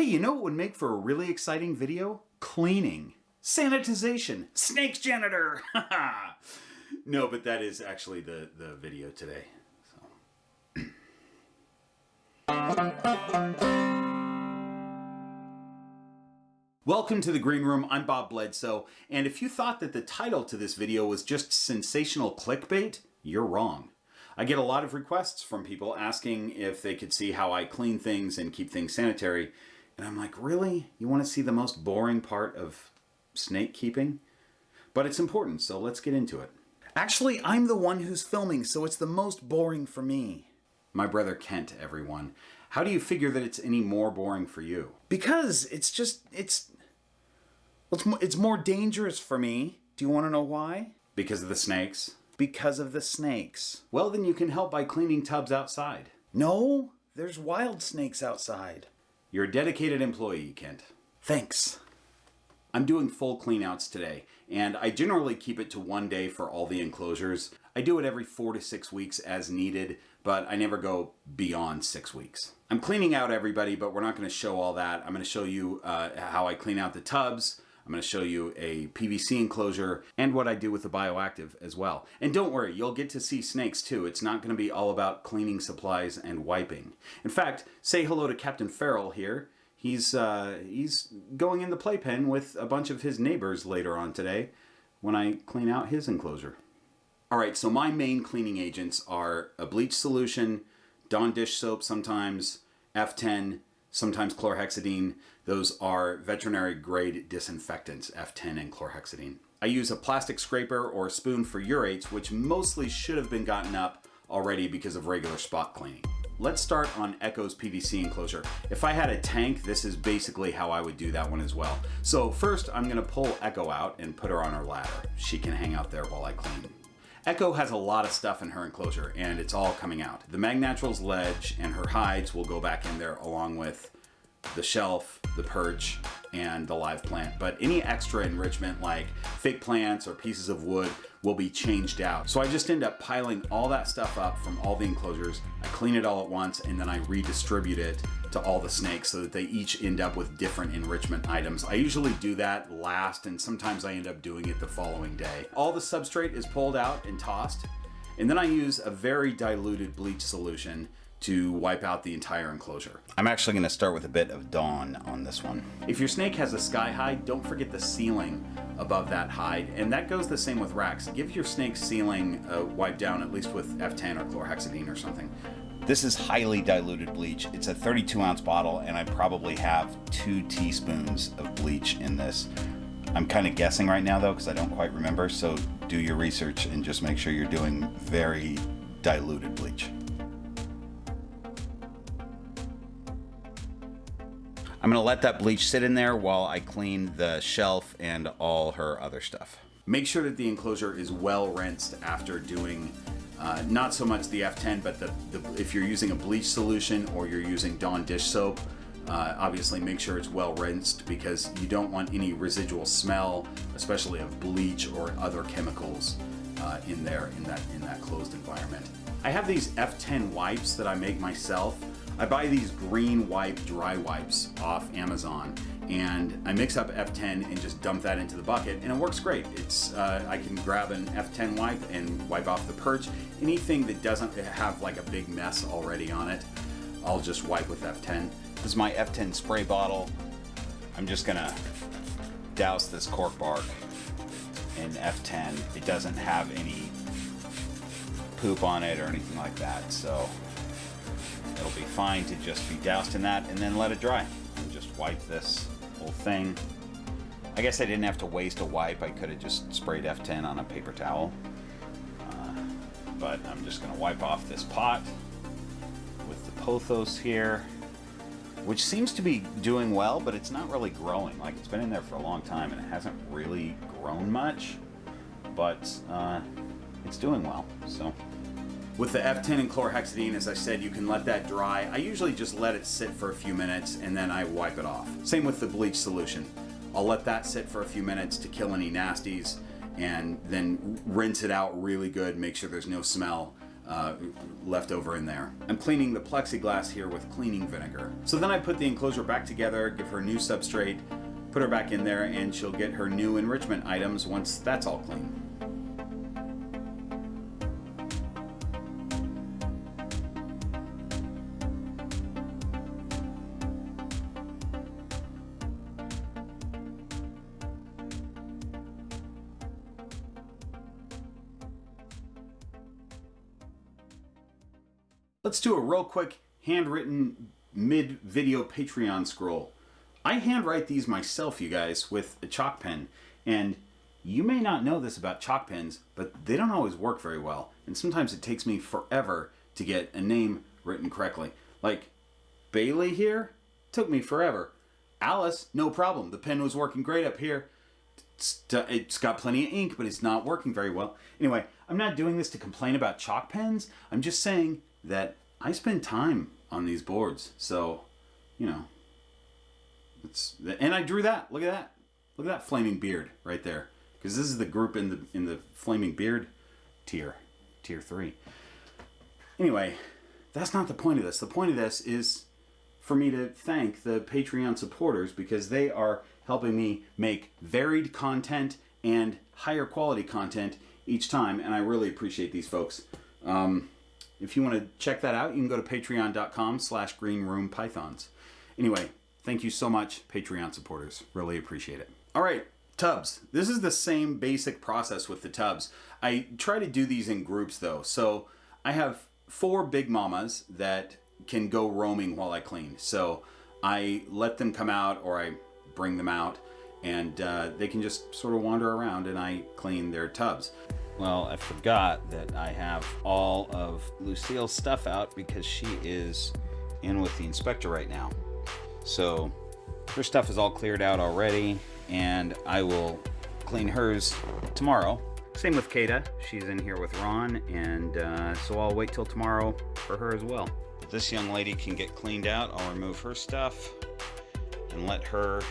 Hey, you know what would make for a really exciting video? Cleaning. Sanitization. Snakes janitor! No, but that is actually the video today. Welcome to the Green Room. I'm Bob Bledsoe, and if you thought that the title to this video was just sensational clickbait, you're wrong. I get a lot of requests from people asking if they could see how I clean things and keep things sanitary, and I'm like, really? You want to see the most boring part of snake keeping? But it's important, so let's get into it. Actually, I'm the one who's filming, so it's the most boring for me. My brother Kent, everyone. How do you figure that it's any more boring for you? Because it's more dangerous for me. Do you want to know why? Because of the snakes? Because of the snakes. Well, then you can help by cleaning tubs outside. No, there's wild snakes outside. You're a dedicated employee, Kent. Thanks. I'm doing full cleanouts today, and I generally keep it to 1 day for all the enclosures. I do it every 4 to 6 weeks as needed, but I never go beyond 6 weeks. I'm cleaning out everybody, but we're not going to show all that. I'm going to show you how I clean out the tubs. I'm going to show you a PVC enclosure and what I do with the bioactive as well. And don't worry, you'll get to see snakes too. It's not going to be all about cleaning supplies and wiping. In fact, say hello to Captain Farrell here. He's going in the playpen with a bunch of his neighbors later on today when I clean out his enclosure. All right, so my main cleaning agents are a bleach solution, Dawn dish soap sometimes, F10, sometimes chlorhexidine. Those are veterinary grade disinfectants, F10 and chlorhexidine. I use a plastic scraper or a spoon for urates, which mostly should have been gotten up already because of regular spot cleaning. Let's start on Echo's PVC enclosure. If I had a tank, this is basically how I would do that one as well. So first I'm gonna pull Echo out and put her on her ladder. She can hang out there while I clean. Echo has a lot of stuff in her enclosure and it's all coming out. The Magnatural's ledge and her hides will go back in there along with the shelf, the perch, and the live plant. But any extra enrichment like fake plants or pieces of wood will be changed out. So I just end up piling all that stuff up from all the enclosures. I clean it all at once and then I redistribute it to all the snakes so that they each end up with different enrichment items. I usually do that last and sometimes I end up doing it the following day. All the substrate is pulled out and tossed, and then I use a very diluted bleach solution to wipe out the entire enclosure. I'm actually gonna start with a bit of Dawn on this one. If your snake has a sky hide, don't forget the ceiling above that hide, and that goes the same with racks. Give your snake's ceiling a wipe down, at least with F10 or chlorhexidine or something. This is highly diluted bleach. It's a 32-ounce bottle, and I probably have 2 teaspoons of bleach in this. I'm kind of guessing right now though, because I don't quite remember, so do your research and just make sure you're doing very diluted bleach. I'm gonna let that bleach sit in there while I clean the shelf and all her other stuff. Make sure that the enclosure is well rinsed after doing not so much the F10, but if you're using a bleach solution or you're using Dawn dish soap, obviously make sure it's well rinsed because you don't want any residual smell, especially of bleach or other chemicals in there in that closed environment. I have these F10 wipes that I make myself. I buy these green wipe dry wipes off Amazon, and I mix up F10 and just dump that into the bucket, and it works great. It's I can grab an F10 wipe and wipe off the perch. Anything that doesn't have like a big mess already on it, I'll just wipe with F10. This is my F10 spray bottle. I'm just gonna douse this cork bark in F10. It doesn't have any poop on it or anything like that, so it'll be fine to just be doused in that and then let it dry. And just wipe this whole thing. I guess I didn't have to waste a wipe. I could have just sprayed F10 on a paper towel. But I'm just gonna wipe off this pot with the pothos here, which seems to be doing well, but it's not really growing. Like, it's been in there for a long time and it hasn't really grown much, but it's doing well, so. With the F10 and chlorhexidine, as I said, you can let that dry. I usually just let it sit for a few minutes and then I wipe it off. Same with the bleach solution. I'll let that sit for a few minutes to kill any nasties and then rinse it out really good, make sure there's no smell, left over in there. I'm cleaning the plexiglass here with cleaning vinegar. So then I put the enclosure back together, give her new substrate, put her back in there, and she'll get her new enrichment items once that's all clean. Let's do a real quick handwritten mid-video Patreon scroll. I handwrite these myself, you guys, with a chalk pen. And you may not know this about chalk pens, but they don't always work very well. And sometimes it takes me forever to get a name written correctly. Like Bailey here, took me forever. Alice, no problem. The pen was working great up here. It's got plenty of ink, but it's not working very well. Anyway, I'm not doing this to complain about chalk pens. I'm just saying that I spend time on these boards, so, you know, and I drew that. Look at that. Look at that flaming beard right there, because this is the group in the flaming beard tier 3. Anyway, that's not the point of this. The point of this is for me to thank the Patreon supporters, because they are helping me make varied content and higher quality content each time, and I really appreciate these folks. If you want to check that out, you can go to patreon.com/greenroompythons. Anyway, thank you so much, Patreon supporters. Really appreciate it. All right, tubs. This is the same basic process with the tubs. I try to do these in groups though. So I have 4 big mamas that can go roaming while I clean. So I let them come out, or I bring them out, and they can just sort of wander around and I clean their tubs. Well, I forgot that I have all of Lucille's stuff out because she is in with the inspector right now. So her stuff is all cleared out already, and I will clean hers tomorrow. Same with Kata. She's in here with Ron, and so I'll wait till tomorrow for her as well. This young lady can get cleaned out. I'll remove her stuff and let her.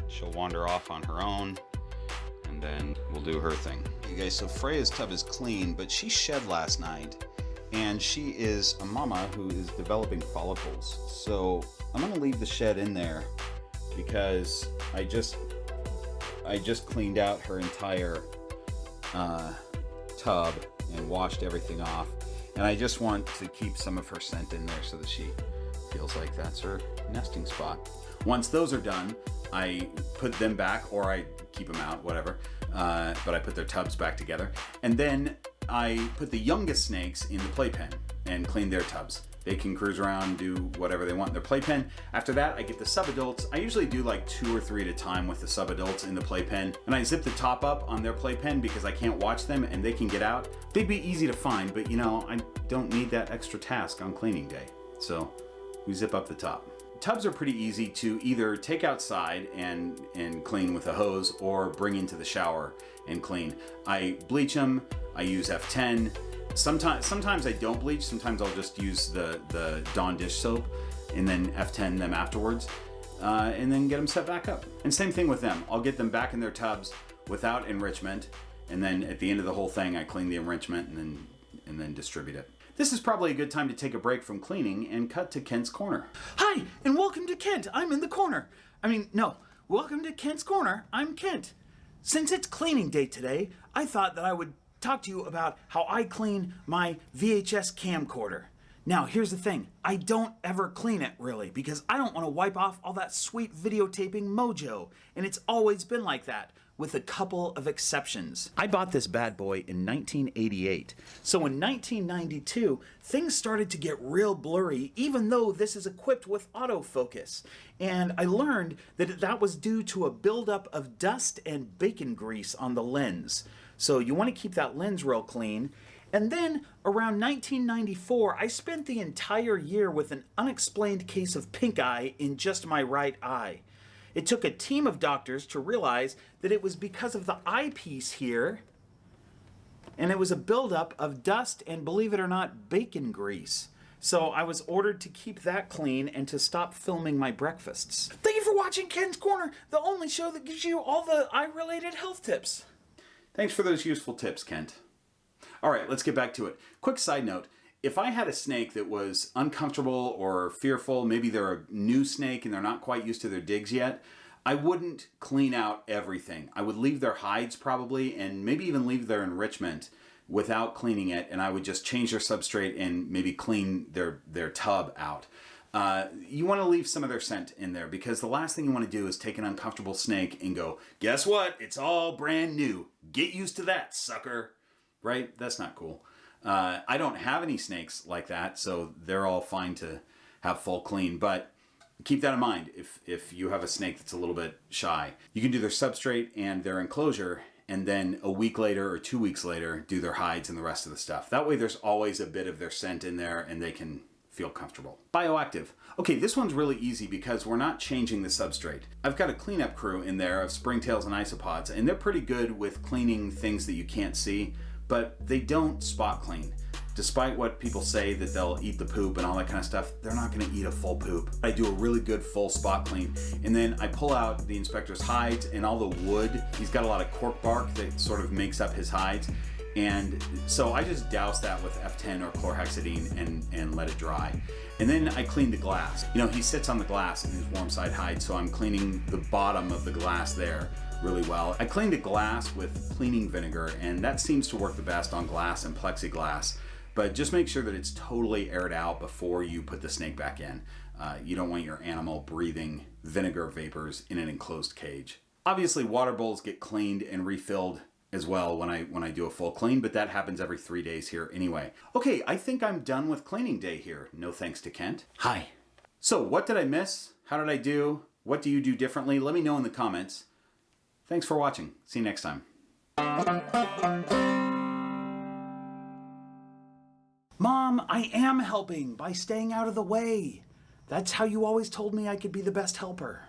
She'll wander off on her own, and then we'll do her thing. You guys, so Freya's tub is clean, but she shed last night, and she is a mama who is developing follicles. So I'm gonna leave the shed in there because I just cleaned out her entire tub and washed everything off, and I just want to keep some of her scent in there so that she feels like that's her nesting spot. Once those are done, I put them back, or I keep them out, whatever, but I put their tubs back together, and then I put the youngest snakes in the playpen and clean their tubs. They can cruise around, do whatever they want in their playpen. After that, I get the subadults. I usually do like 2 or 3 at a time with the subadults in the playpen, and I zip the top up on their playpen because I can't watch them and they can get out. They'd be easy to find, but you know, I don't need that extra task on cleaning day, so we zip up the top. Tubs are pretty easy to either take outside and clean with a hose, or bring into the shower and clean. I bleach them. I use F10. Sometimes I don't bleach. Sometimes I'll just use the Dawn dish soap and then F10 them afterwards, and then get them set back up. And same thing with them. I'll get them back in their tubs without enrichment, and then at the end of the whole thing, I clean the enrichment and then distribute it. This is probably a good time to take a break from cleaning and cut to Kent's Corner. Hi, and welcome to Kent. I'm in the corner. Welcome to Kent's Corner. I'm Kent. Since it's cleaning day today, I thought that I would talk to you about how I clean my VHS camcorder. Now, here's the thing. I don't ever clean it, really, because I don't want to wipe off all that sweet videotaping mojo, and it's always been like that, with a couple of exceptions. I bought this bad boy in 1988. So in 1992, things started to get real blurry, even though this is equipped with autofocus. And I learned that that was due to a buildup of dust and bacon grease on the lens. So you want to keep that lens real clean. And then around 1994, I spent the entire year with an unexplained case of pink eye in just my right eye. It took a team of doctors to realize that it was because of the eyepiece here, and it was a buildup of dust and, believe it or not, bacon grease. So I was ordered to keep that clean and to stop filming my breakfasts. Thank you for watching Ken's Corner, the only show that gives you all the eye-related health tips. Thanks for those useful tips, Kent. All right, let's get back to it. Quick side note. If I had a snake that was uncomfortable or fearful, maybe they're a new snake and they're not quite used to their digs yet, I wouldn't clean out everything. I would leave their hides probably, and maybe even leave their enrichment without cleaning it, and I would just change their substrate and maybe clean their tub out. You want to leave some of their scent in there, because the last thing you want to do is take an uncomfortable snake and go, guess what? It's all brand new. Get used to that, sucker. Right? That's not cool. I don't have any snakes like that, so they're all fine to have full clean, but keep that in mind if you have a snake that's a little bit shy. You can do their substrate and their enclosure, and then a week later or 2 weeks later, do their hides and the rest of the stuff. That way there's always a bit of their scent in there and they can feel comfortable. Bioactive. Okay, this one's really easy because we're not changing the substrate. I've got a cleanup crew in there of springtails and isopods, and they're pretty good with cleaning things that you can't see, but they don't spot clean. Despite what people say that they'll eat the poop and all that kind of stuff, they're not gonna eat a full poop. I do a really good full spot clean, and then I pull out the inspector's hides and all the wood. He's got a lot of cork bark that sort of makes up his hides. And so I just douse that with F10 or chlorhexidine and let it dry. And then I clean the glass. You know, he sits on the glass in his warm side hide, so I'm cleaning the bottom of the glass there really well. I clean the glass with cleaning vinegar, and that seems to work the best on glass and plexiglass. But just make sure that it's totally aired out before you put the snake back in. You don't want your animal breathing vinegar vapors in an enclosed cage. Obviously, water bowls get cleaned and refilled as well when I do a full clean, but that happens every 3 days here anyway. Okay, I think I'm done with cleaning day here. No thanks to Kent. Hi. So what did I miss? How did I do? What do you do differently? Let me know in the comments. Thanks for watching. See you next time. Mom, I am helping by staying out of the way. That's how you always told me I could be the best helper.